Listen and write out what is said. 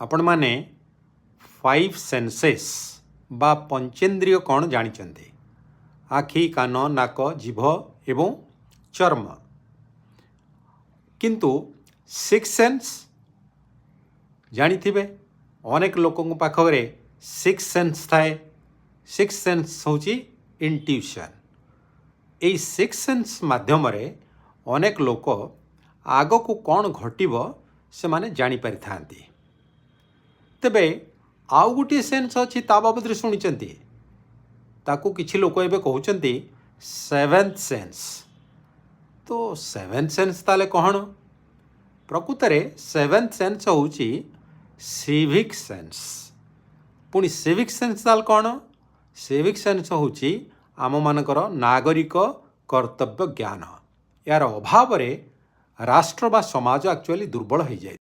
आपण माने 5 सेन्सेस बा पंचेन्द्रिय कौन जानिचंती? आखि, कान, नाक, जीभ एवं चर्म। किंतु 6 सेन्स जानिथिबे अनेक लोकों पाखरे 6 सेन्स थाए। 6 सेन्स होची इंट्यूशन। ए 6 सेन्स माध्यम रे अनेक लोक आग को कौन घटिबो से माने जानी पारि थांती। तेबे आउ गोटे सेन्स अच्छी ता बाबद शुणिचंती, ताकू किछि लोक एबे कहउचंती 7th सेन्स। तो 7th सेन्स ताले कौन? प्रकृतरे 7th सेन्स होची सिविक सेन्स। पुणी सिविक सेन्स ताल कौन? सिविक सेन्स होची आम मानकर नागरिक कर्तव्य ज्ञान। यार अभाव रे राष्ट्र बा समाज एक्चुअली दुर्बल हो जाए।